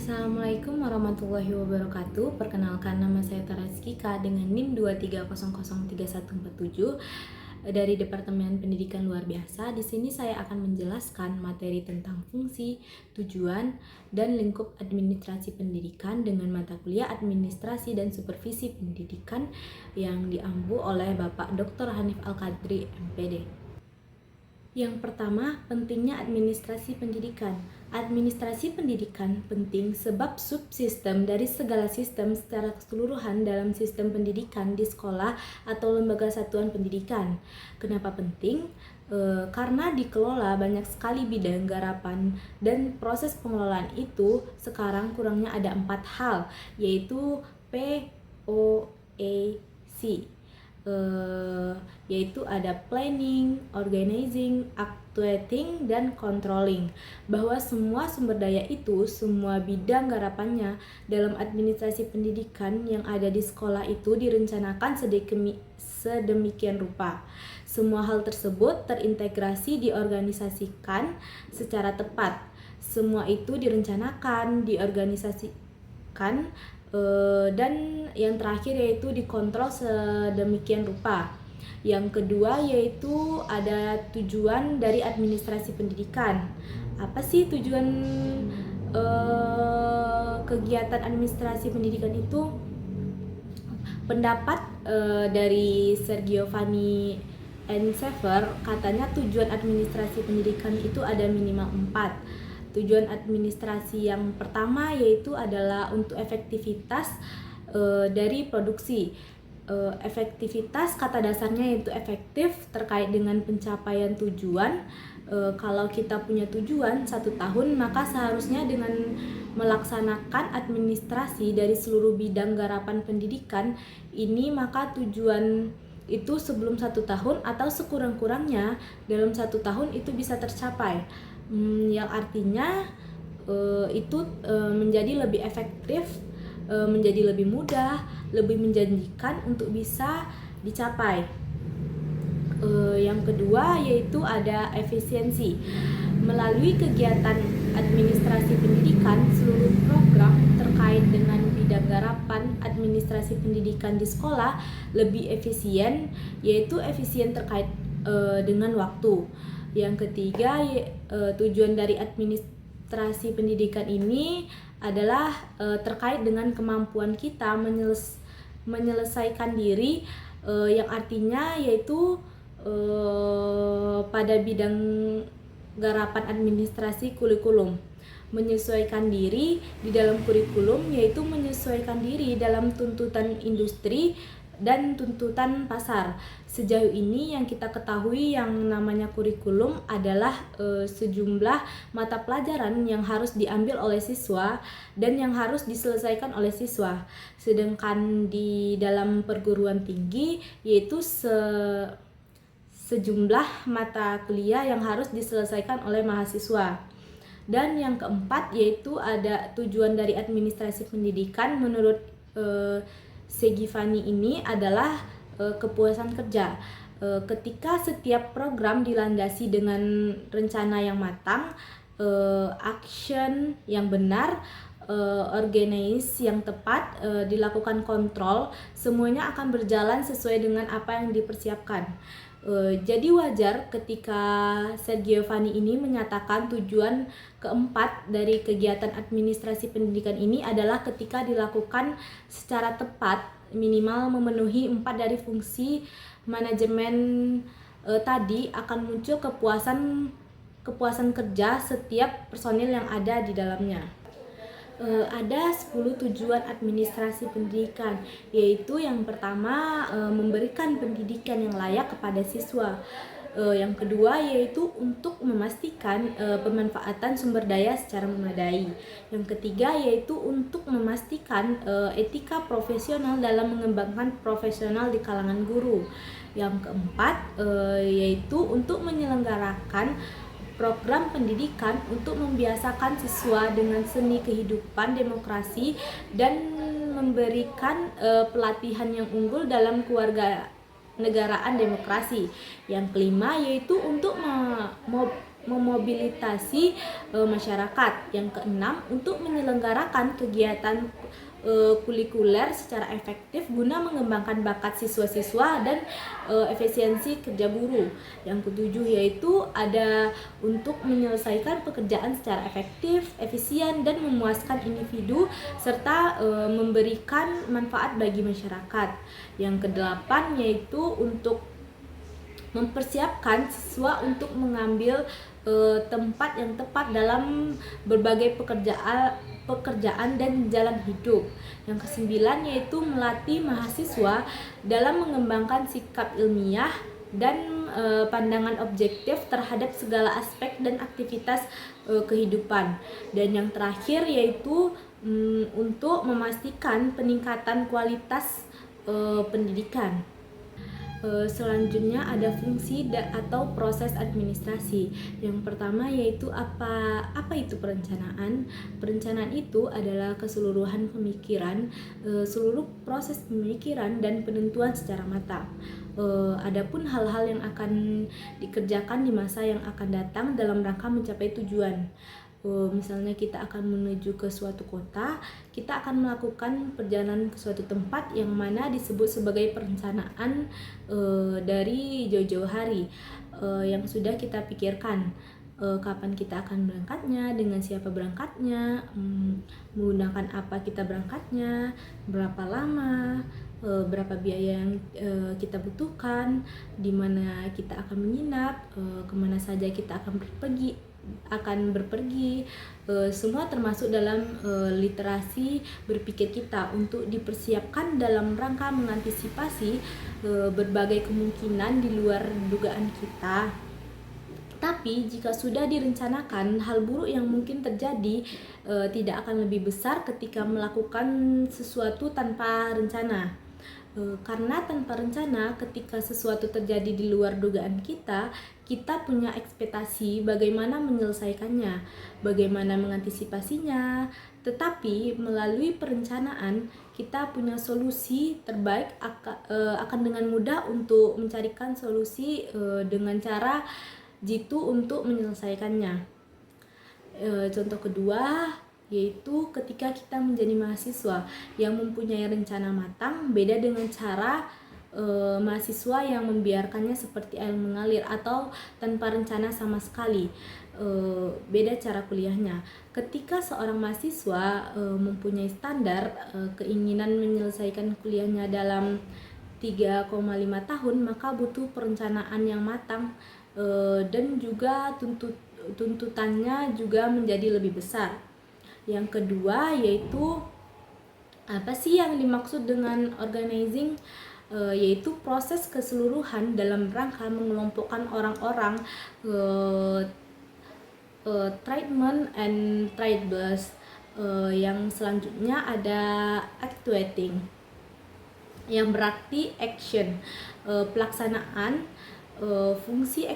Assalamualaikum warahmatullahi wabarakatuh. Perkenalkan, nama saya Taraskika dengan NIM 230031147 dari Departemen Pendidikan Luar Biasa. Di sini saya akan menjelaskan materi tentang fungsi, tujuan, dan lingkup administrasi pendidikan dengan mata kuliah Administrasi dan Supervisi Pendidikan yang diampu oleh Bapak Dr. Hanif Al-Qadri, MPD. Yang pertama, pentingnya administrasi pendidikan. Administrasi pendidikan penting sebab subsistem dari segala sistem secara keseluruhan dalam sistem pendidikan di sekolah atau lembaga satuan pendidikan. Kenapa penting? Karena dikelola banyak sekali bidang garapan dan proses pengelolaan itu sekarang kurangnya ada 4 hal, yaitu POAC. Yaitu ada planning, organizing, actuating, dan controlling. Bahwa semua sumber daya itu, semua bidang garapannya dalam administrasi pendidikan yang ada di sekolah itu direncanakan sedemikian rupa. Semua hal tersebut terintegrasi diorganisasikan secara tepat. Semua itu direncanakan, diorganisasikan, dan yang terakhir yaitu dikontrol sedemikian rupa. Yang kedua yaitu ada tujuan dari administrasi pendidikan. Apa sih tujuan kegiatan administrasi pendidikan itu? Pendapat dari Sergio Vani and Sever, katanya tujuan administrasi pendidikan itu ada minimal 4. Tujuan administrasi yang pertama yaitu adalah untuk efektivitas dari produksi. Efektivitas kata dasarnya yaitu efektif terkait dengan pencapaian tujuan. Kalau kita punya tujuan 1 tahun, maka seharusnya dengan melaksanakan administrasi dari seluruh bidang garapan pendidikan ini, maka tujuan itu sebelum 1 tahun atau sekurang-kurangnya dalam 1 tahun itu bisa tercapai. Yang artinya itu menjadi lebih efektif, menjadi lebih mudah, lebih menjanjikan untuk bisa dicapai. Yang kedua yaitu ada efisiensi. Melalui kegiatan administrasi pendidikan, seluruh program terkait dengan bidang garapan administrasi pendidikan di sekolah lebih efisien, yaitu efisien terkait dengan waktu. Yang ketiga, tujuan dari administrasi pendidikan ini adalah terkait dengan kemampuan kita menyelesaikan diri, yang artinya yaitu pada bidang garapan administrasi kurikulum. Menyesuaikan diri di dalam kurikulum yaitu menyesuaikan diri dalam tuntutan industri dan tuntutan pasar. Sejauh ini yang kita ketahui yang namanya kurikulum adalah sejumlah mata pelajaran yang harus diambil oleh siswa dan yang harus diselesaikan oleh siswa. Sedangkan di dalam perguruan tinggi yaitu sejumlah mata kuliah yang harus diselesaikan oleh mahasiswa. Dan yang keempat yaitu ada tujuan dari administrasi pendidikan menurut Segifani ini adalah kepuasan kerja. Ketika setiap program dilandasi dengan rencana yang matang, action yang benar, organize yang tepat, dilakukan kontrol, semuanya akan berjalan sesuai dengan apa yang dipersiapkan. Jadi wajar ketika Sergio Vani ini menyatakan tujuan keempat dari kegiatan administrasi pendidikan ini adalah ketika dilakukan secara tepat, minimal memenuhi 4 dari fungsi manajemen tadi, akan muncul kepuasan kerja setiap personil yang ada di dalamnya. Ada 10 tujuan administrasi pendidikan, yaitu yang pertama memberikan pendidikan yang layak kepada siswa. Yang kedua yaitu untuk memastikan pemanfaatan sumber daya secara memadai. Yang ketiga yaitu untuk memastikan etika profesional dalam mengembangkan profesional di kalangan guru. Yang keempat yaitu untuk menyelenggarakan program pendidikan untuk membiasakan siswa dengan seni kehidupan demokrasi dan memberikan pelatihan yang unggul dalam keluarga negaraan demokrasi. Yang kelima yaitu untuk memobilitasi masyarakat. Yang keenam, untuk menyelenggarakan kegiatan kulikuler secara efektif guna mengembangkan bakat siswa-siswa dan efisiensi kerja guru. Yang ketujuh yaitu ada untuk menyelesaikan pekerjaan secara efektif, efisien, dan memuaskan individu serta memberikan manfaat bagi masyarakat. Yang kedelapan yaitu untuk mempersiapkan siswa untuk mengambil tempat yang tepat dalam berbagai pekerjaan dan jalan hidup. Yang kesembilan yaitu melatih mahasiswa dalam mengembangkan sikap ilmiah dan pandangan objektif terhadap segala aspek dan aktivitas kehidupan. Dan yang terakhir yaitu untuk memastikan peningkatan kualitas pendidikan. Selanjutnya ada fungsi atau proses administrasi. Yang pertama yaitu apa itu perencanaan? Perencanaan itu adalah keseluruhan pemikiran, seluruh proses pemikiran dan penentuan secara matang. Adapun hal-hal yang akan dikerjakan di masa yang akan datang dalam rangka mencapai tujuan. Misalnya kita akan menuju ke suatu kota, kita akan melakukan perjalanan ke suatu tempat yang mana disebut sebagai perencanaan dari jauh-jauh hari yang sudah kita pikirkan. Kapan kita akan berangkatnya, dengan siapa berangkatnya, menggunakan apa kita berangkatnya, berapa lama, berapa biaya yang kita butuhkan, di mana kita akan menginap, kemana saja kita akan berpergi, semua termasuk dalam literasi berpikir kita untuk dipersiapkan dalam rangka mengantisipasi berbagai kemungkinan di luar dugaan kita. Tapi jika sudah direncanakan, hal buruk yang mungkin terjadi tidak akan lebih besar ketika melakukan sesuatu tanpa rencana. Karena tanpa rencana, ketika sesuatu terjadi di luar dugaan kita punya ekspektasi bagaimana menyelesaikannya, bagaimana mengantisipasinya. Tetapi melalui perencanaan, kita punya solusi terbaik akan dengan mudah untuk mencarikan solusi dengan cara jitu untuk menyelesaikannya. Contoh kedua yaitu ketika kita menjadi mahasiswa yang mempunyai rencana matang, beda dengan cara mahasiswa yang membiarkannya seperti air mengalir atau tanpa rencana sama sekali. Beda cara kuliahnya. Ketika seorang mahasiswa mempunyai standar keinginan menyelesaikan kuliahnya dalam 3,5 tahun, maka butuh perencanaan yang matang dan juga tuntutannya juga menjadi lebih besar. Yang kedua yaitu apa sih yang dimaksud dengan organizing? Yaitu proses keseluruhan dalam rangka mengelompokkan orang-orang, treatment and trades. Yang selanjutnya ada actuating, yang berarti action, pelaksanaan. Fungsi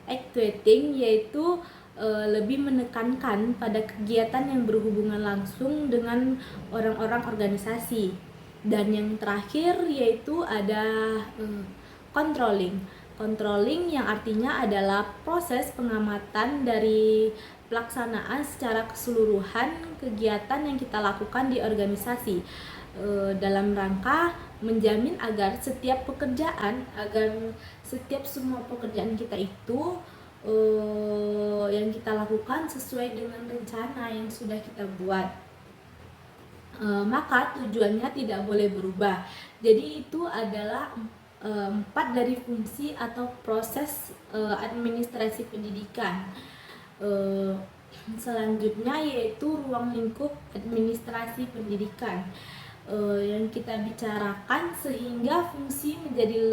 actuating yaitu lebih menekankan pada kegiatan yang berhubungan langsung dengan orang-orang organisasi. Dan yang terakhir yaitu ada controlling yang artinya adalah proses pengamatan dari pelaksanaan secara keseluruhan kegiatan yang kita lakukan di organisasi dalam rangka menjamin agar setiap semua pekerjaan kita itu yang kita lakukan sesuai dengan rencana yang sudah kita buat. Maka tujuannya tidak boleh berubah. Jadi itu adalah 4 dari fungsi atau proses administrasi pendidikan. Selanjutnya yaitu ruang lingkup administrasi pendidikan yang kita bicarakan sehingga fungsi menjadi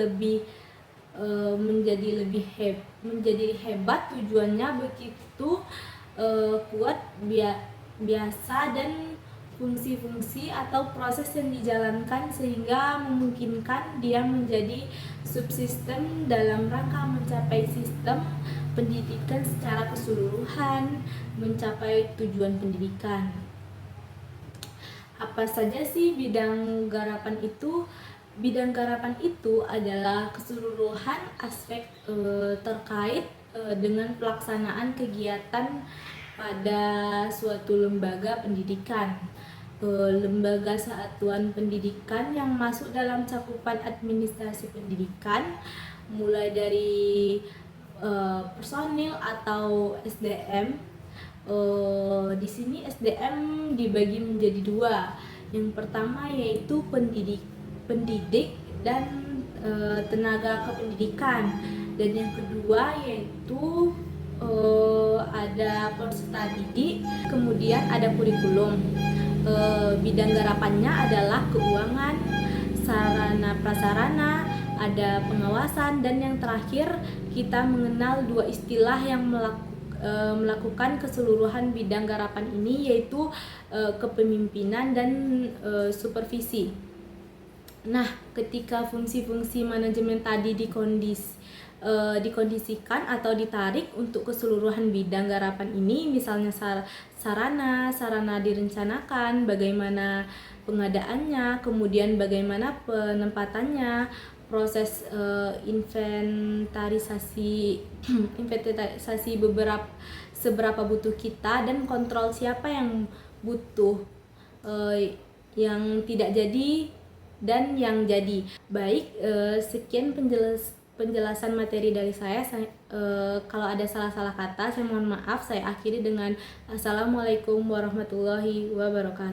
hebat, tujuannya begitu kuat, biasa, dan fungsi-fungsi atau proses yang dijalankan sehingga memungkinkan dia menjadi subsistem dalam rangka mencapai sistem pendidikan secara keseluruhan, mencapai tujuan pendidikan. Apa saja sih bidang garapan itu? Bidang garapan itu adalah keseluruhan aspek terkait dengan pelaksanaan kegiatan pada suatu lembaga pendidikan. Lembaga satuan pendidikan yang masuk dalam cakupan administrasi pendidikan, mulai dari personil atau SDM. Di sini SDM dibagi menjadi dua. Yang pertama yaitu pendidik dan tenaga kependidikan, dan yang kedua yaitu ada peserta didik, kemudian ada kurikulum. Bidang garapannya adalah keuangan, sarana prasarana, ada pengawasan, dan yang terakhir kita mengenal dua istilah yang melakukan keseluruhan bidang garapan ini, yaitu kepemimpinan dan supervisi. Nah, ketika fungsi-fungsi manajemen tadi dikondisikan atau ditarik untuk keseluruhan bidang garapan ini, misalnya sarana direncanakan, bagaimana pengadaannya, kemudian bagaimana penempatannya, proses inventarisasi seberapa butuh kita, dan kontrol siapa yang butuh, yang tidak jadi dan yang jadi. Baik, sekian penjelasan materi dari saya. Kalau ada salah-salah kata, saya mohon maaf. Saya akhiri dengan Assalamualaikum warahmatullahi wabarakatuh.